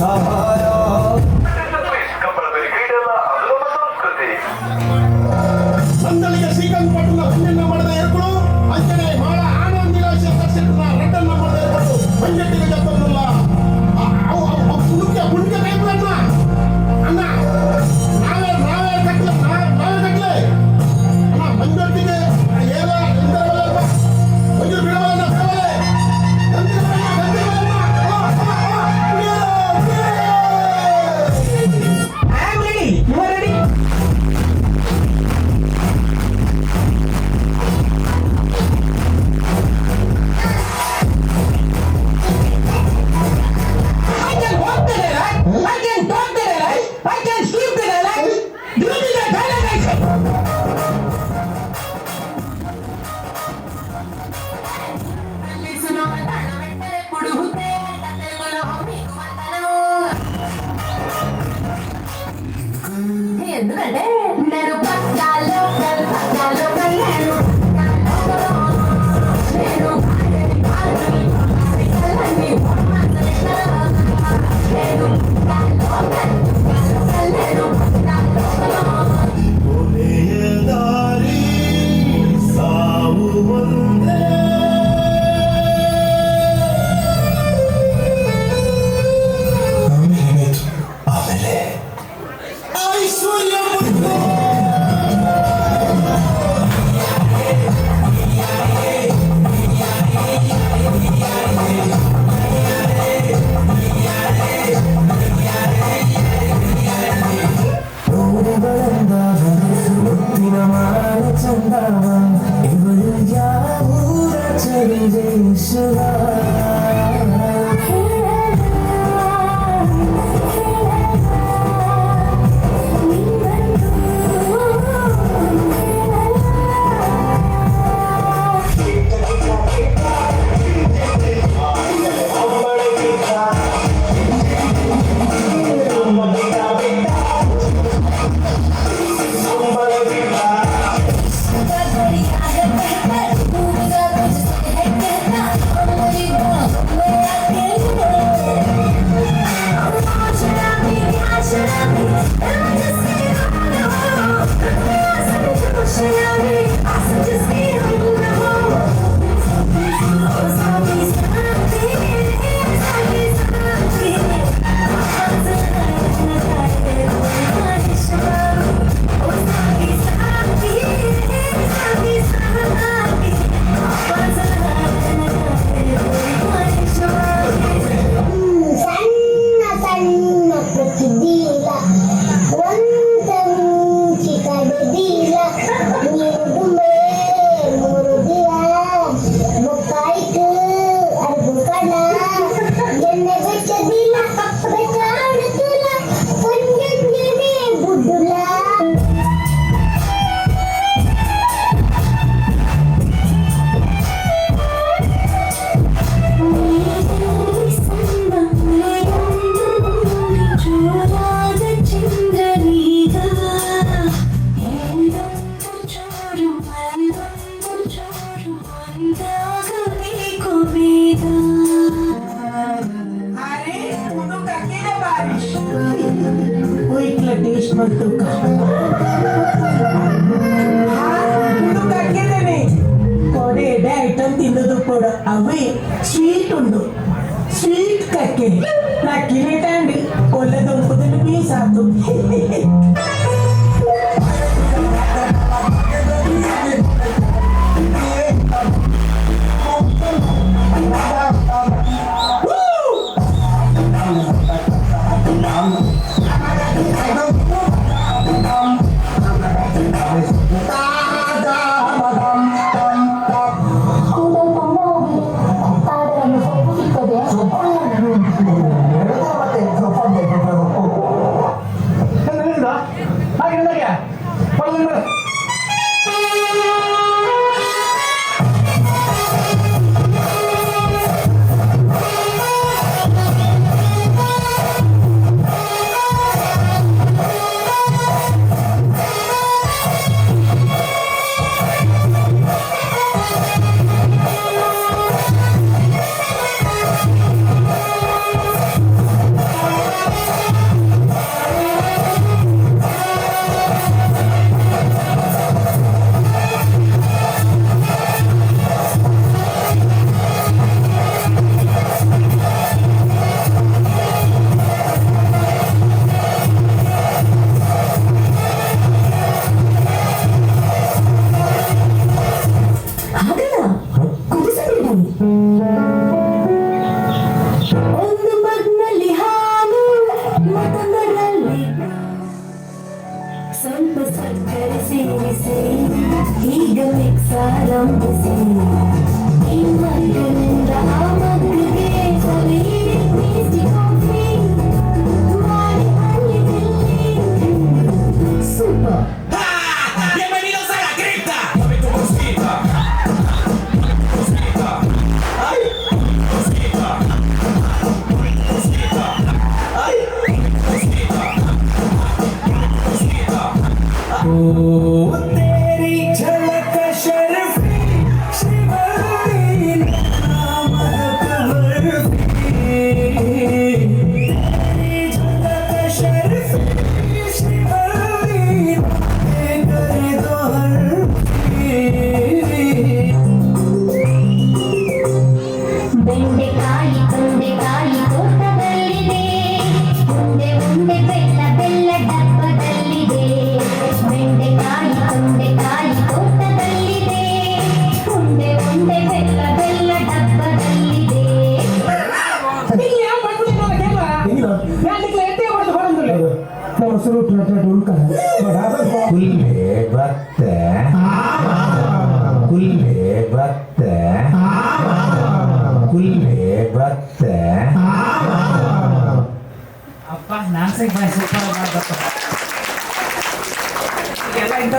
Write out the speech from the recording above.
ಸಹಾಯ. ಮಂದಳಿಗೆ ಶ್ರೀಕಾಂತ್ ಪಟ್ಟಣ ಪುಣ್ಯನ ಮಾಡಿದ ಏರ್ಗಳು ಅಂಚನೆ ಬಹಳ ಆನಂದ ನಿರಾಶೆ ತಕ್ಷಣ ರಡ್ಡನ್ನ ಮಾಡಿದ ಏರ್ಗಳು ಮಂಜಟ್ಟಿಗೆ ಜಪ್ಪಲ್ಲ ಪುಣ್ಯ ಪುಣ್ಯ ಕೈಬಿಡಣ್ಣ ಅಣ್ಣ ನಾವೇ ಕಟ್ಲೆ ಅಣ್ಣ ಮಂಜಟ್ಟಿಗೆ ಏನೋ ಮಂಜೂರು ಬಿಡವಲ್ಲ ఎందుకంటే నేను పక్కాలో కళ్యాణం నేను ದಾರಿ ಸಾವು ಒಂದೇ. ಆಮೇಲೆ ಐಶ್ವರ್ಯ ಮುತ್ತಿನ ಮಾನ ಚಂದವ ಇವಳು ಯಾವೂರ ಚರಿದೇಶವ. टेस्ट मत ಕೊನೆ ಐಟಮ್ ತಿನ್ನೋದು ಕೂಡ ಅವೇ ಸ್ವೀಟ್ ಉಂಡು ಸ್ವೀಟ್ ಕಕ್ಕೆ ನಾ ಕಿರೀಟಂಡಿ ಕೊಲ್ಲದೊಂಬುದನ್ನು ಬೀಸಾತು ಯಾಕೆ ಎಟ್ಟೆ ಹೊಡೆದು ಹೊಡೆದಿಲ್ಲ ನಮ್ಮ ಸುರುಟ್ ಉಳ್ಕ ಕುಲ್ಲೆ ಬತ್ತೆ ಕುಲ್ಲೆ ಬತ್ತೆ ಕುಲ್ಲೆ ಬತ್ತೆ ಅಪ್ಪ ನಾನ್ ಸೈ ಬಾಯ್ ಸೂಪರ್ ಮಾಡ್ದಪ್ಪ ಎಲ್ಲ ಇಂಥ